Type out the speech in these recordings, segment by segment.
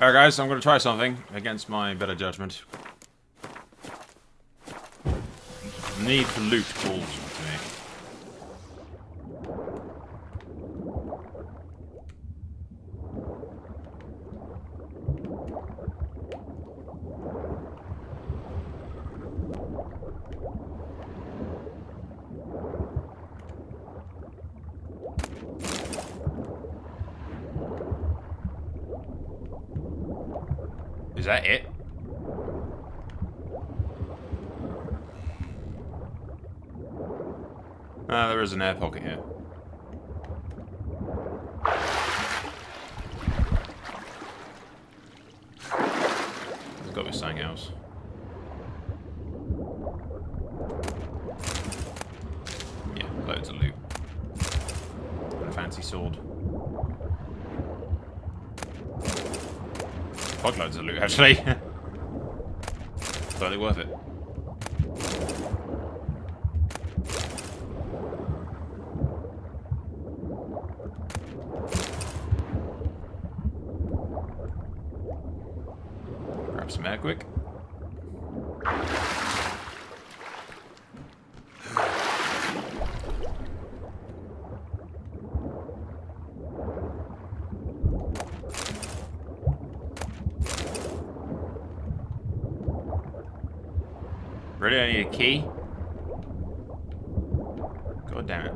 Alright guys, I'm gonna try something against my better judgment. Need for loot calls to me. Is that it? Ah, there is an air pocket here. There's got to be something else. Yeah, loads of loot. And a fancy sword. Quite loads of loot, actually. Totally worth it. Grab some air quick. Really, I need a key? God damn it.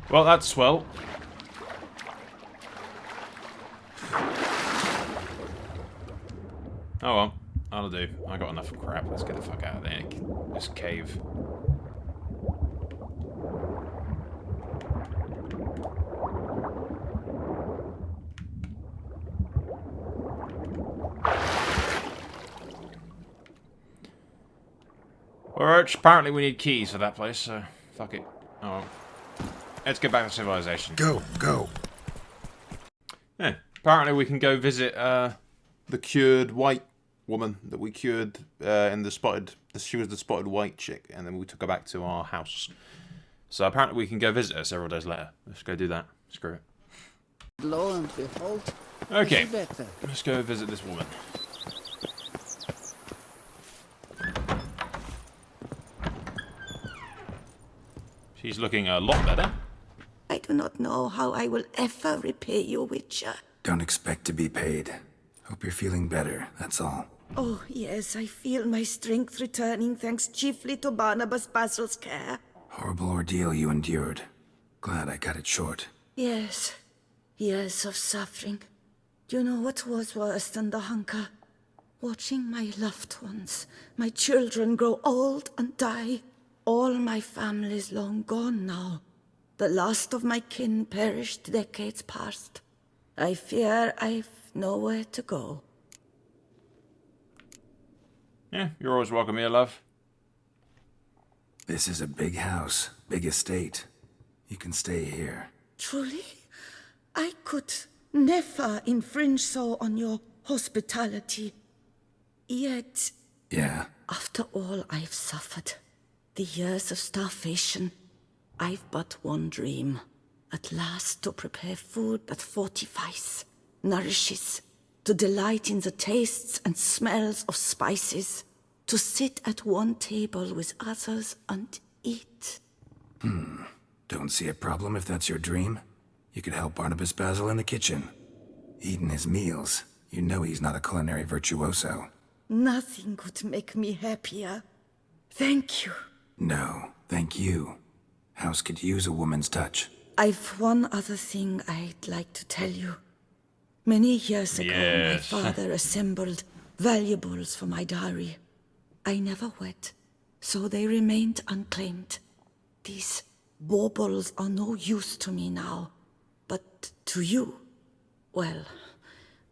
Well, that's swell. Oh well. That'll do. I got enough crap. Let's get the fuck out of there. This cave. Alright, apparently we need keys for that place, so fuck it. Oh well. Let's get back to civilization. Go, go. Yeah, apparently we can go visit the cured white woman that we cured in the spotted. She was the spotted white chick, and then we took her back to our house. So apparently we can go visit her several days later. Let's go do that. Screw it. Lo and behold, Okay, better. let's go visit this woman. She's looking a lot better. I do not know how I will ever repay you, Witcher. Don't expect to be paid. Hope you're feeling better, that's all. Oh, yes, I feel my strength returning thanks chiefly to Barnabas Basil's care. Horrible ordeal you endured. Glad I cut it short. Yes, years of suffering. Do you know what was worse than the hunger? Watching my loved ones, my children grow old and die. All my family's long gone now. The last of my kin perished decades past. I fear I've nowhere to go. Yeah, you're always welcome here, love. This is a big house, big estate. You can stay here. Truly? I could never infringe so on your hospitality. Yet, Yeah? after all I've suffered, the years of starvation, I've but one dream. At last to prepare food that fortifies, nourishes, to delight in the tastes and smells of spices, to sit at one table with others and eat. Don't see a problem if that's your dream. You could help Barnabas Basil in the kitchen. Eating his meals. You know he's not a culinary virtuoso. Nothing could make me happier. Thank you. No, thank you. House could use a woman's touch. I've one other thing I'd like to tell you. Many years ago, Yes. my father assembled valuables for my dowry. I never wed, so they remained unclaimed. These baubles are no use to me now, but to you, well,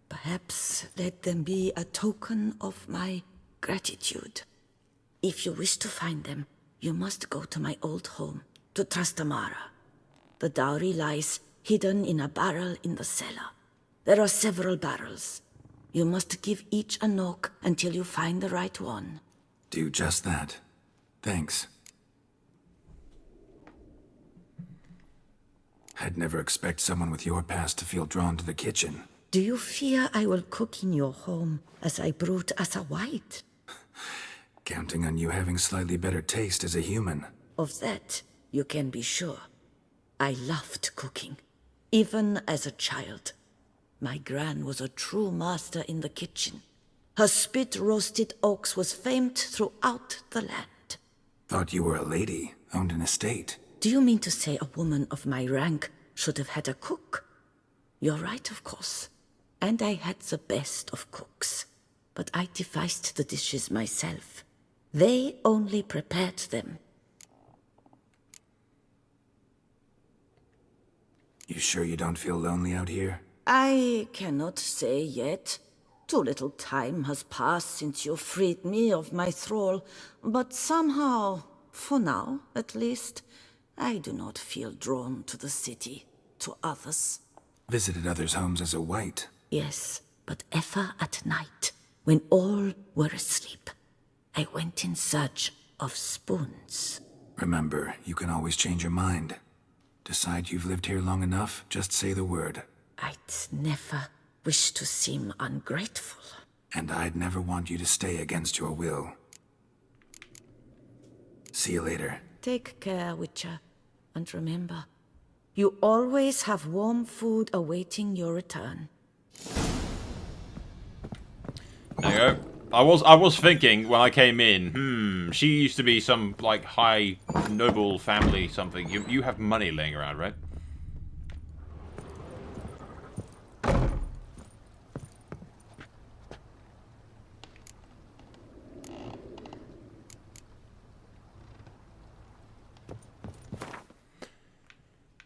perhaps let them be a token of my gratitude. If you wish to find them, you must go to my old home, to Trastamara. The dowry lies hidden in a barrel in the cellar. There are several barrels. You must give each a knock until you find the right one. Do just that. Thanks. I'd never expect someone with your past to feel drawn to the kitchen. Do you fear I will cook in your home as I brute as a white? Counting on you having slightly better taste as a human. Of that, you can be sure. I loved cooking, even as a child. My gran was a true master in the kitchen. Her spit-roasted oaks was famed throughout the land. Thought you were a lady, owned an estate. Do you mean to say a woman of my rank should have had a cook? You're right, of course. And I had the best of cooks. But I devised the dishes myself. They only prepared them. You sure you don't feel lonely out here? I cannot say yet. Too little time has passed since you freed me of my thrall, but somehow, for now at least, I do not feel drawn to the city, to others. Visited others' homes as a white. Yes, but ever at night, when all were asleep, I went in search of spoons. Remember, you can always change your mind. Decide you've lived here long enough, just say the word. I'd never wish to seem ungrateful. And I'd never want you to stay against your will. See you later. Take care, Witcher. And remember, you always have warm food awaiting your return. There you go. I was thinking when I came in, she used to be some, like, high noble family something. You have money laying around, right?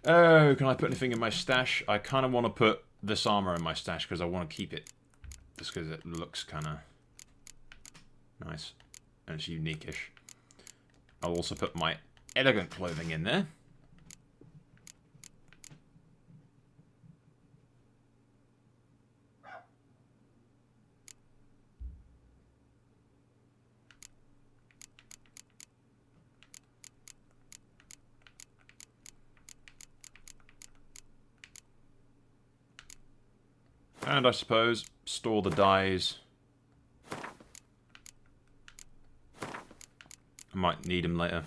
Oh, can I put anything in my stash? I kind of want to put this armor in my stash because I want to keep it. Just because it looks kind of nice. And it's unique-ish. I'll also put my elegant clothing in there. And I suppose store the dyes. I might need them later.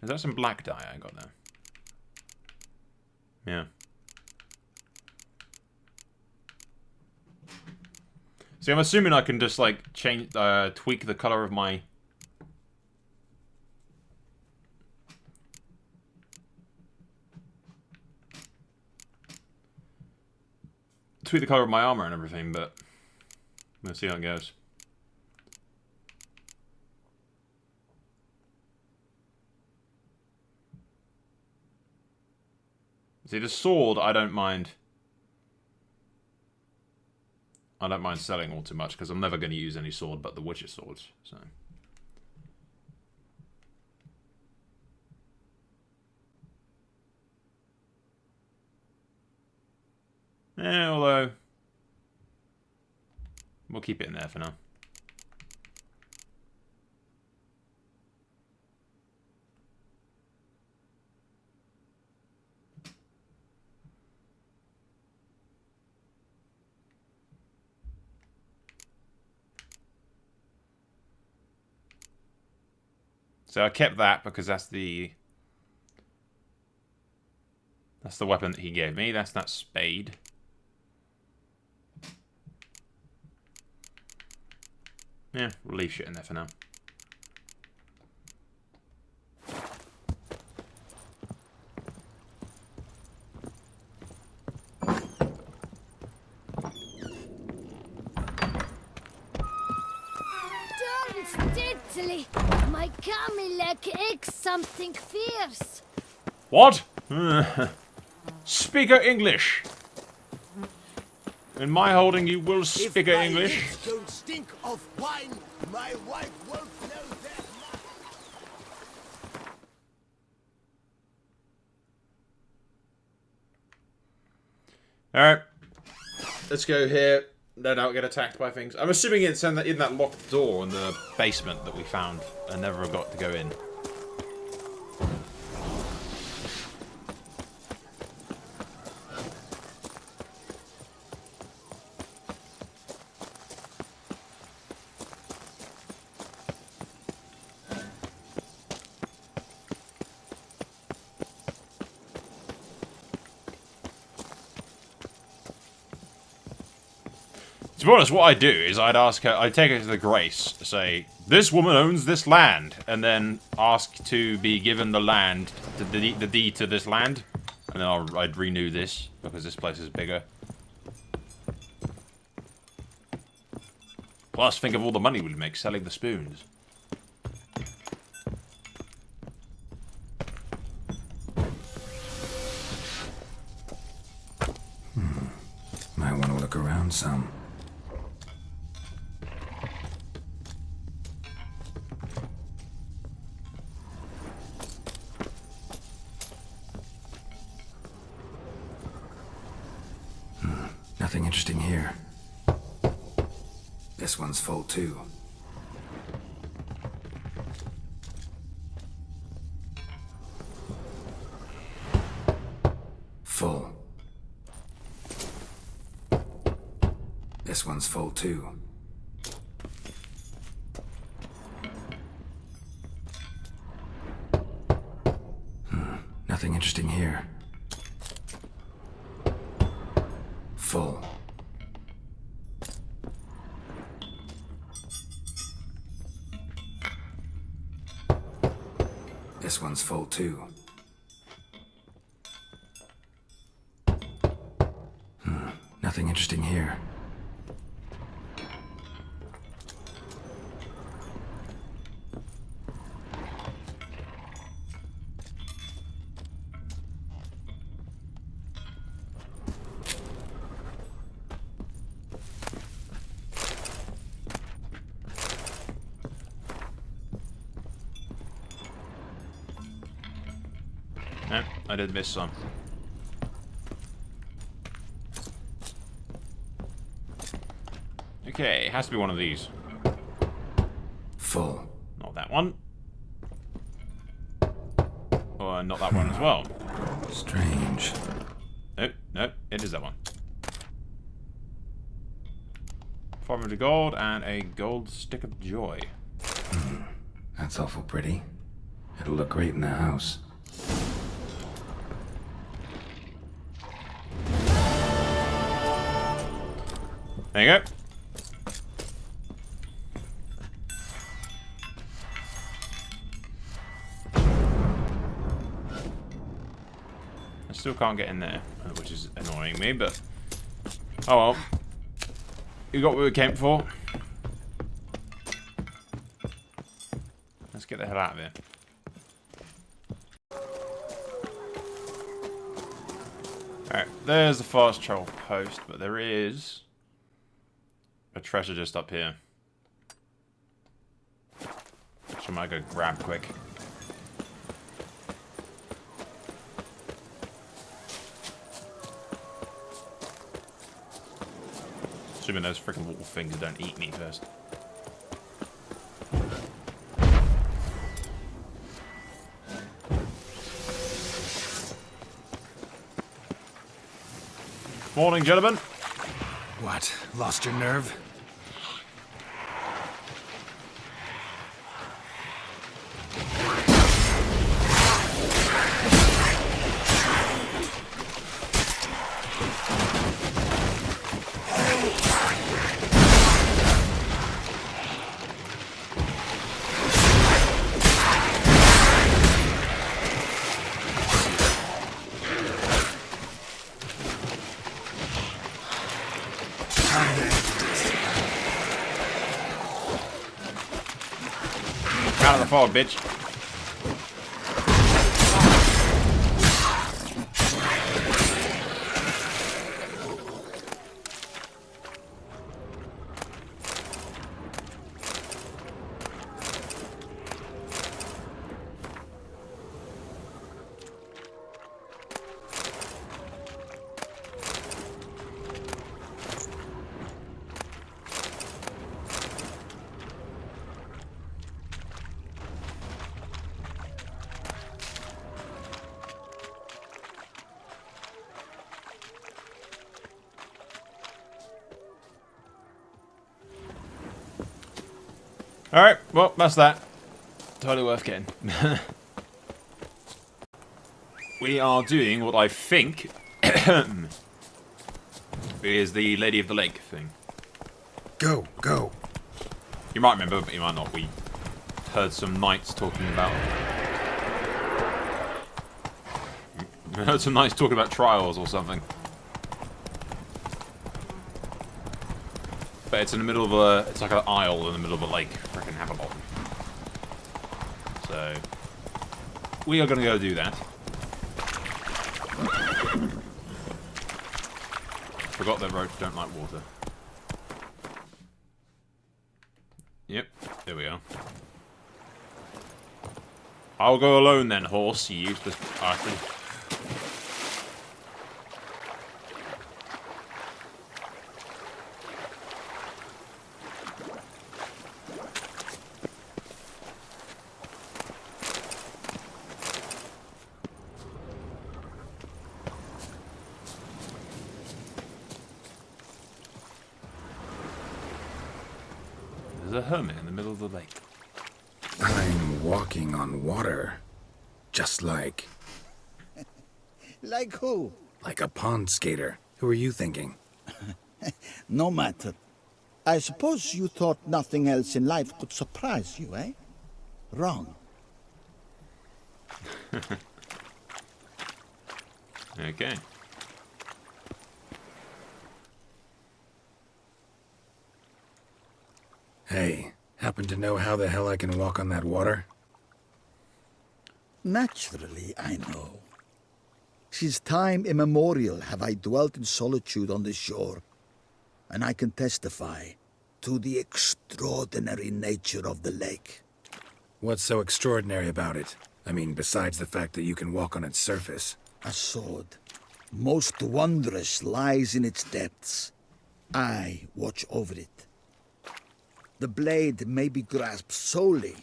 Is that some black dye I got there? Yeah. See, I'm assuming I can just like change, tweak the color of my. Tweak the color of my armor and everything, but we'll see how it goes. See, the sword, I don't mind. I don't mind selling all too much, because I'm never going to use any sword but the Witcher swords, so. Yeah, although we'll keep it in there for now. So I kept that because that's the weapon that he gave me. That's that spade. Yeah, we'll leave shit in there for now. Don't diddly! My Camilek aches something fierce. What? Speak English. In my holding, you will speak English. If my lips don't stink of wine, my wife won't know that much. Alright. Let's go here. No doubt get attacked by things. I'm assuming it's in that locked door in the basement that we found and never got to go in. To be honest, what I'd do is I'd ask her, I'd take her to the Grace, say, this woman owns this land, and then ask to be given the land, the deed to this land, and then I'd renew this, because this place is bigger. Plus, think of all the money we'd make selling the spoons. Might want to look around some. Nothing interesting here. This one's full too. Full. This one's full too. Nothing interesting here. Full. This one's full too. Nothing interesting here. No, I did miss some. Okay, it has to be one of these. Full. Not that one. Or not that one as well. Strange. Nope, nope, it is that one. 500 gold and a gold stick of joy. That's awful pretty. It'll look great in the house. There you go. I still can't get in there, which is annoying me, but oh well. You got what we came for. Let's get the hell out of here. Alright, there's the fast travel post, but there is a treasure just up here. Which I might go grab quick. Assuming those freaking water things don't eat me first. Morning, gentlemen. What? Lost your nerve? Out of the fog, bitch. Alright, well, that's that. Totally worth getting. We are doing what I think is the Lady of the Lake thing. Go, go. You might remember, but you might not. We heard some knights talking about... We heard some knights talking about trials or something. But it's in the middle of a... It's like an isle in the middle of a lake. Freaking Avalon. So... We are going to go do that. Forgot that roaches don't like water. Yep, there we are. I'll go alone then, horse, you useless bastard. There's a hermit in the middle of the lake. I'm walking on water. Just like Like who? a pond skater. Who are you thinking? No matter. I suppose you thought nothing else in life could surprise you, eh? Wrong. Okay. Hey, happen to know how the hell I can walk on that water? Naturally, I know. Since time immemorial have I dwelt in solitude on this shore, and I can testify to the extraordinary nature of the lake. What's so extraordinary about it? I mean, besides the fact that you can walk on its surface. A sword, most wondrous, lies in its depths. I watch over it. The blade may be grasped solely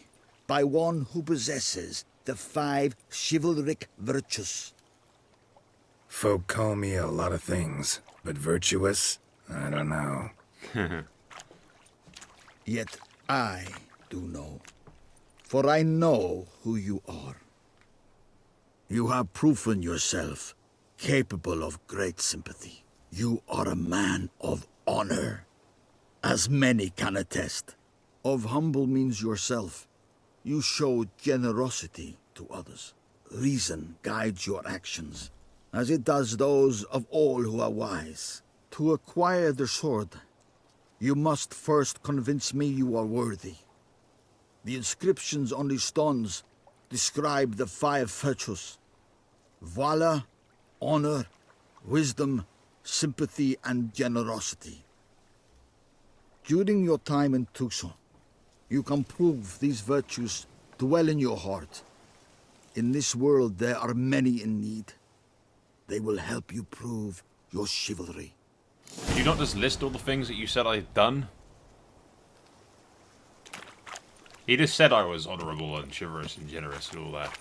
by one who possesses the 5 chivalric virtues. Folk call me a lot of things, but virtuous? I don't know. Yet I do know, for I know who you are. You have proven yourself capable of great sympathy. You are a man of honor, as many can attest. Of humble means yourself. You show generosity to others. Reason guides your actions, as it does those of all who are wise. To acquire the sword, you must first convince me you are worthy. The inscriptions on the stones describe the 5 virtues: valor, honor, wisdom, sympathy, and generosity. During your time in Tucson, you can prove these virtues dwell in your heart. In this world, there are many in need. They will help you prove your chivalry. Did you not just list all the things that you said I'd done? He just said I was honourable and chivalrous and generous and all that.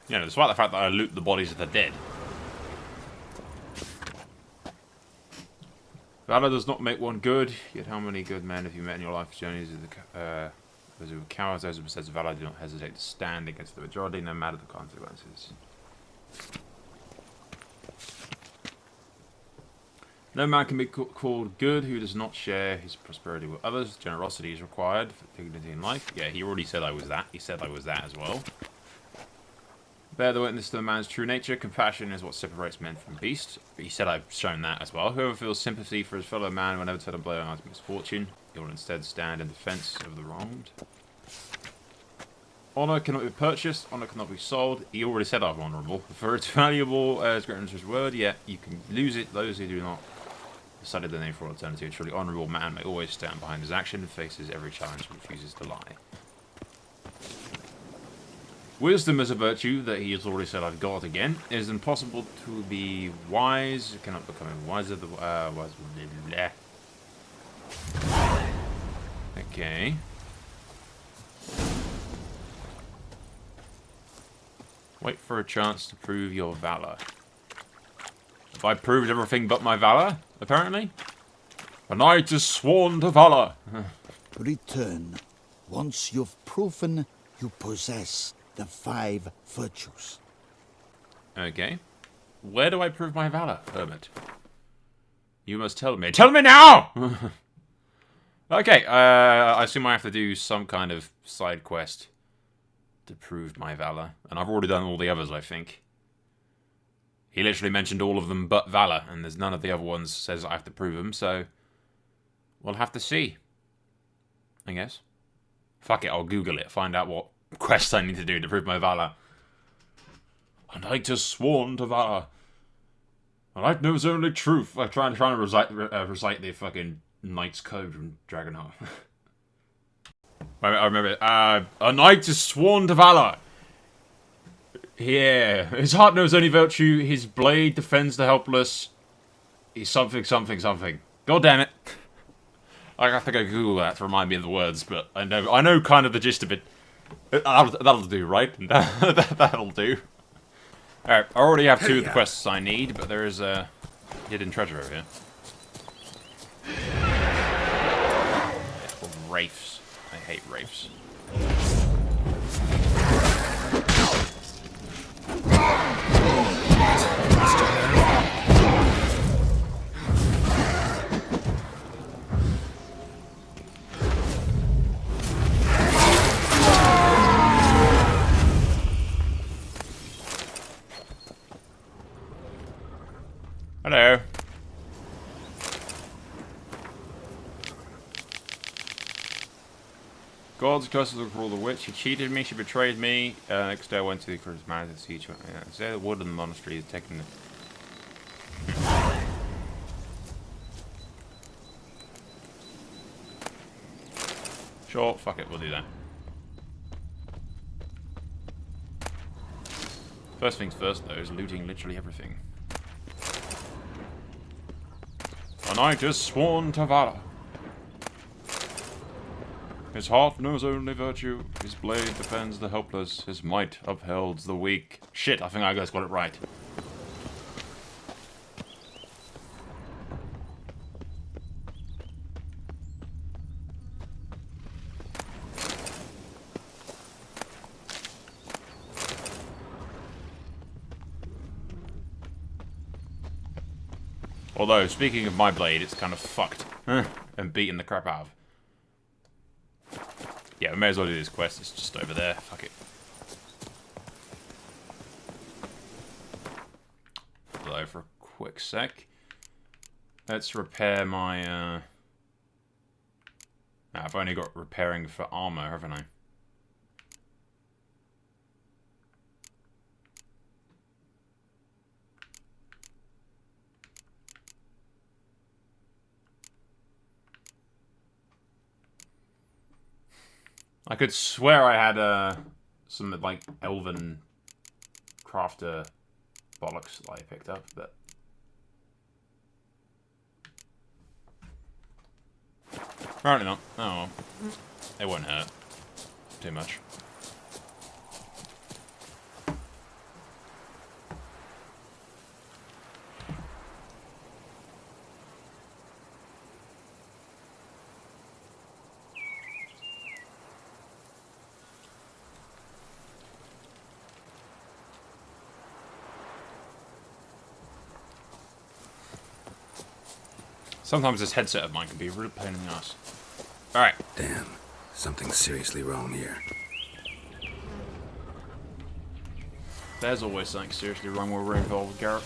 You know, despite the fact that I loot the bodies of the dead. Valor does not make one good, yet how many good men have you met in your life journeys? Those who are cowards, those who possess valor do not hesitate to stand against the majority, no matter the consequences. No man can be called good who does not share his prosperity with others. Generosity is required for dignity in life. Yeah, he already said I was that. He said I was that as well. Bear the witness to a man's true nature. Compassion is what separates men from beasts. He said I've shown that as well. Whoever feels sympathy for his fellow man whenever to blow on his misfortune, he will instead stand in defense of the wronged. Honor cannot be purchased. Honor cannot be sold. He already said I'm honorable. For it's valuable as great as his word, yet you can lose it. Those who do not decided the name for alternative. A truly honorable man may always stand behind his action and faces every challenge and refuses to lie. Wisdom is a virtue that he has already said I've got again. It is impossible to be wise. It cannot become wiser. Wise. Blah. Okay. Wait for a chance to prove your valor. Have I proved everything but my valor, apparently? A knight is sworn to valor. Return once you've proven you possess the 5 virtues. Okay. Where do I prove my valor, hermit? You must tell me. Tell me now! Okay, I assume I have to do some kind of side quest to prove my valor. And I've already done all the others, I think. He literally mentioned all of them but valor, and there's none of the other ones says I have to prove them, so we'll have to see. I guess. Fuck it, I'll Google it, find out what quest I need to do to prove my valor. A knight is sworn to valor. A knight knows only truth. I'm trying to recite the fucking knight's code from Dragonheart. I remember it. A knight is sworn to valor. Yeah, his heart knows only virtue. His blade defends the helpless. He's something, something, something. God damn it! I have to go Google that to remind me of the words, but I know kind of the gist of it. That'll do, right? That'll do. Alright, I already have 2 of the quests I need, but there is a hidden treasure over here. Yeah, called Wraiths. I hate Wraiths. Hello. God's curses will rule the witch. She cheated me. She betrayed me. Next day I went to the charismatic siege. Say the wood in the monastery is taking the... Sure, fuck it, we'll do that. First things first, though, is looting literally everything. A knight is sworn to valor. His heart knows only virtue. His blade defends the helpless. His might upholds the weak. Shit, I think I guys got it right. Although, speaking of my blade, it's kind of fucked. And beating the crap out of. Yeah, we may as well do this quest. It's just over there. Fuck it. Although, for a quick sec. Let's repair my, I've only got repairing for armor, haven't I? I could swear I had some like elven crafter bollocks that I picked up, but apparently not. Oh well. It won't hurt too much. Sometimes this headset of mine can be a real pain in the ass. Alright. Damn. Something's seriously wrong here. There's always something seriously wrong when we're involved with Garrett.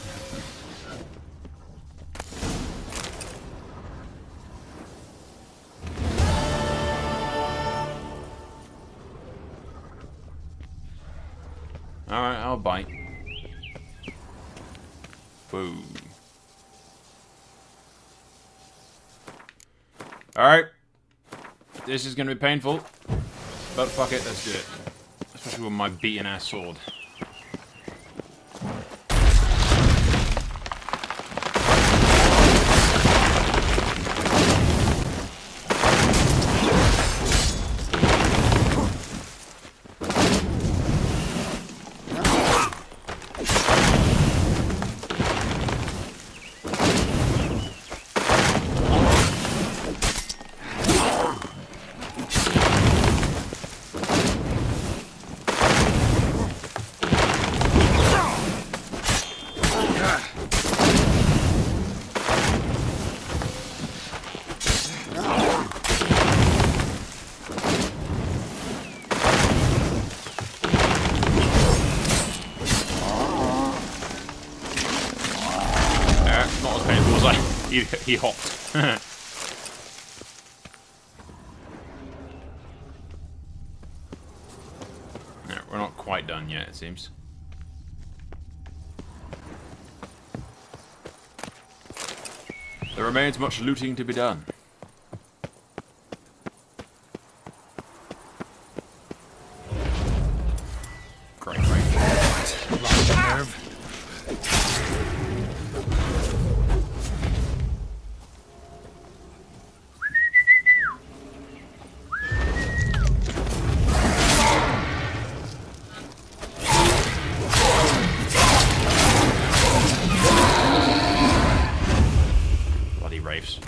Alright, I'll bite. Whoa. Alright. This is gonna be painful. But fuck it, let's do it. Especially with my beaten ass sword. he hopped. No, we're not quite done yet, it seems. There remains much looting to be done. Great, great. Lost the nerve. Bloody wraiths.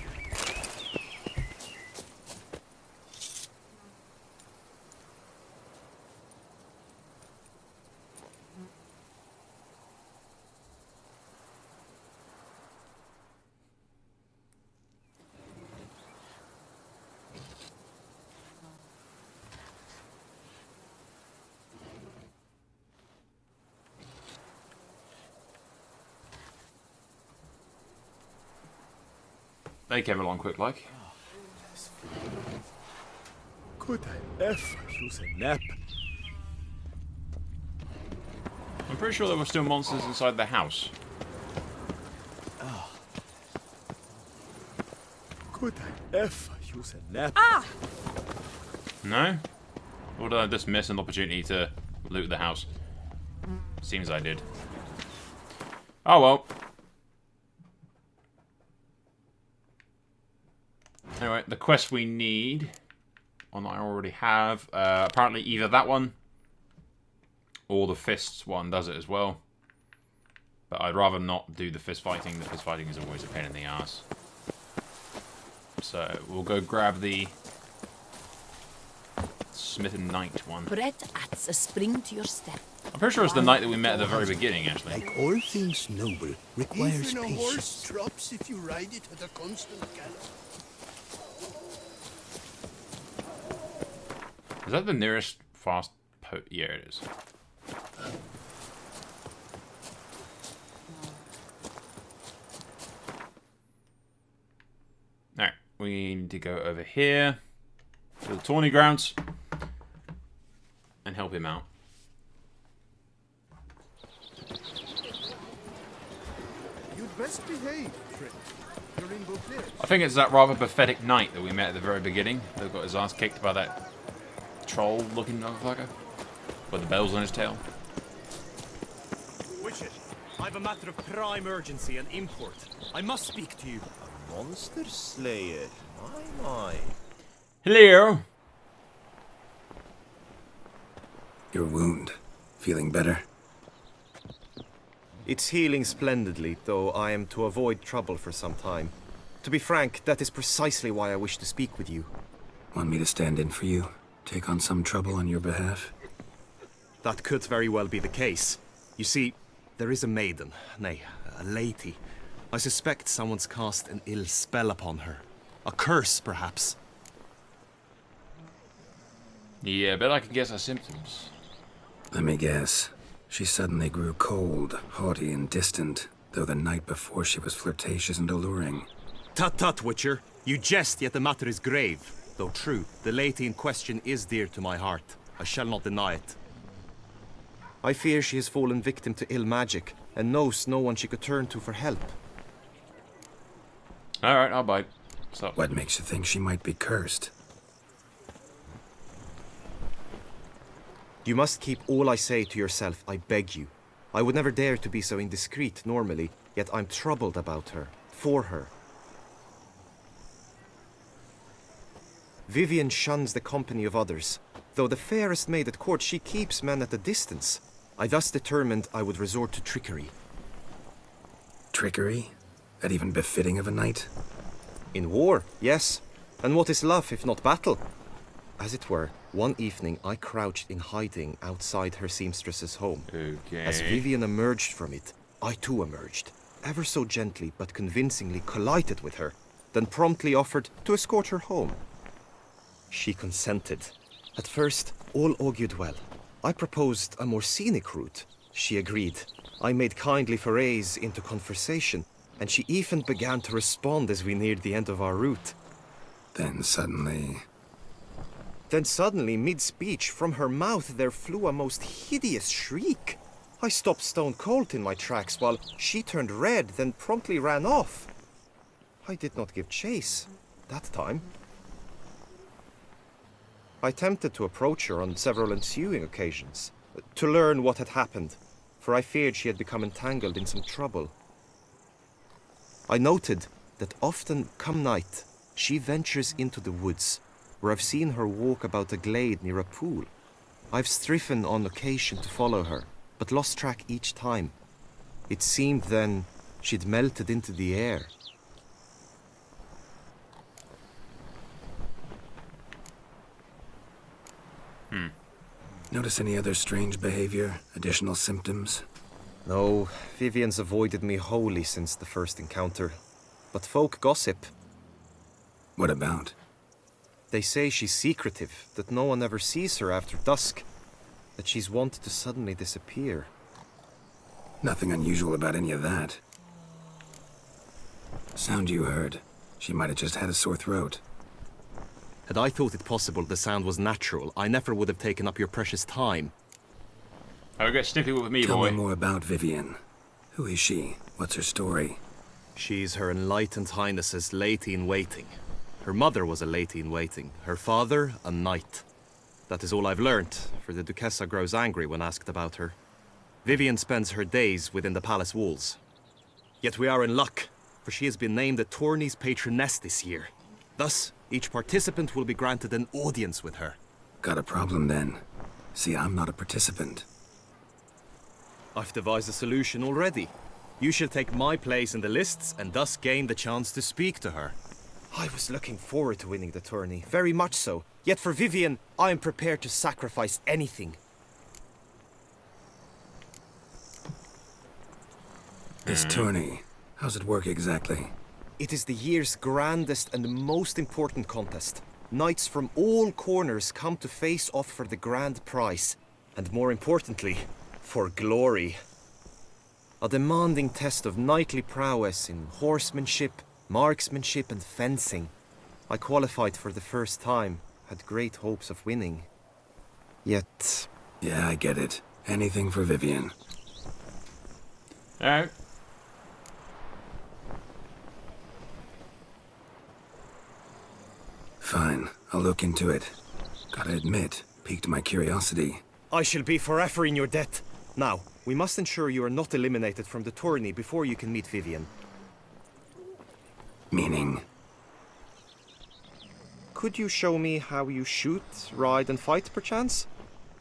They came along quick like. Could I ever use a nap? I'm pretty sure there were still monsters inside the house. Could I ever use a nap? No? Or did I just miss an opportunity to loot the house? Seems I did. Oh well. Anyway, the quest we need, one that I already have, apparently either that one or the fists one does it as well. But I'd rather not do the fist fighting. The fist fighting is always a pain in the ass. So we'll go grab the Smith and Knight one. Brett adds a spring to your step. I'm pretty sure it's the knight that we met at the very beginning, actually. Like all things noble, requires Even a patience. horse drops if you ride it at a constant gallop. Is that the nearest fast yeah, it is. Alright, we need to go over here to the Tawny Grounds and help him out. You'd best behave, friend. You're in Beauclair. I think it's that rather pathetic knight that we met at the very beginning that got his ass kicked by that troll-looking motherfucker with the bells on his tail. Witcher, I've a matter of prime urgency and import. I must speak to you. Monster Slayer. My. Hello. Your wound. Feeling better? It's healing splendidly, though I am to avoid trouble for some time. To be frank, that is precisely why I wish to speak with you. Want me to stand in for you? Take on some trouble on your behalf? That could very well be the case. You see, there is a maiden, nay, a lady. I suspect someone's cast an ill spell upon her. A curse, perhaps. Yeah, I bet I can guess her symptoms. Let me guess. She suddenly grew cold, haughty, and distant, though the night before she was flirtatious and alluring. Tut tut, Witcher. You jest, yet the matter is grave. Though true, the lady in question is dear to my heart. I shall not deny it. I fear she has fallen victim to ill magic, and knows no one she could turn to for help. Alright, I'll bite. So, What makes you think she might be cursed? You must keep all I say to yourself, I beg you. I would never dare to be so indiscreet normally, yet I'm troubled about her, for her. Vivian shuns the company of others. Though the fairest maid at court, she keeps men at a distance. I thus determined I would resort to trickery. Trickery? That even befitting of a knight? In war, yes. And what is love if not battle? As it were, one evening I crouched in hiding outside her seamstress's home. okay. As Vivian emerged from it, I too emerged, ever so gently but convincingly collided with her, then promptly offered to escort her home. She consented. At first, all augured well. I proposed a more scenic route. She agreed. I made kindly forays into conversation, and she even began to respond as we neared the end of our route. Then suddenly... mid-speech, from her mouth there flew a most hideous shriek. I stopped stone cold in my tracks while she turned red, then promptly ran off. I did not give chase that time. I attempted to approach her on several ensuing occasions, to learn what had happened, for I feared she had become entangled in some trouble. I noted that often, come night, she ventures into the woods, where I've seen her walk about a glade near a pool. I've striven on occasion to follow her, but lost track each time. It seemed then she'd melted into the air. Notice any other strange behavior? Additional symptoms? No, Vivian's avoided me wholly since the first encounter. But folk gossip. What about? They say she's secretive, that no one ever sees her after dusk, that she's wont to suddenly disappear. Nothing unusual about any of that. Sound you heard. She might have just had a sore throat. Had I thought it possible the sound was natural, I never would have taken up your precious time. Oh, get snippy with me, Tell boy. me more about Vivian. Who is she? What's her story? She's Her Enlightened Highness's lady-in-waiting. Her mother was a lady-in-waiting, her father a knight. That is all I've learnt, for the Duchessa grows angry when asked about her. Vivian spends her days within the palace walls. Yet we are in luck, for she has been named the tourney's patroness this year. Thus, each participant will be granted an audience with her. Got a problem then. See, I'm not a participant. I've devised a solution already. You shall take my place in the lists and thus gain the chance to speak to her. I was looking forward to winning the tourney, very much so. Yet for Vivian, I am prepared to sacrifice anything. This tourney, how's it work exactly? It is the year's grandest and most important contest. Knights from all corners come to face off for the grand prize. And more importantly, for glory. A demanding test of knightly prowess in horsemanship, marksmanship and fencing. I qualified for the first time, had great hopes of winning. Yet... Yeah, I get it. Anything for Vivian. Oh. Fine, I'll look into it. Gotta admit, piqued my curiosity. I shall be forever in your debt. Now, we must ensure you are not eliminated from the tourney before you can meet Vivian. Meaning? Could you show me how you shoot, ride and fight, perchance?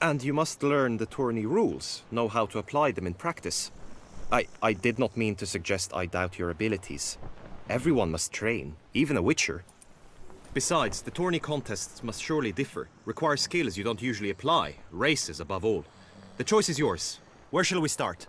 And you must learn the tourney rules, know how to apply them in practice. I did not mean to suggest I doubt your abilities. Everyone must train, even a witcher. Besides, the tourney contests must surely differ, require skills you don't usually apply, races above all. The choice is yours. Where shall we start?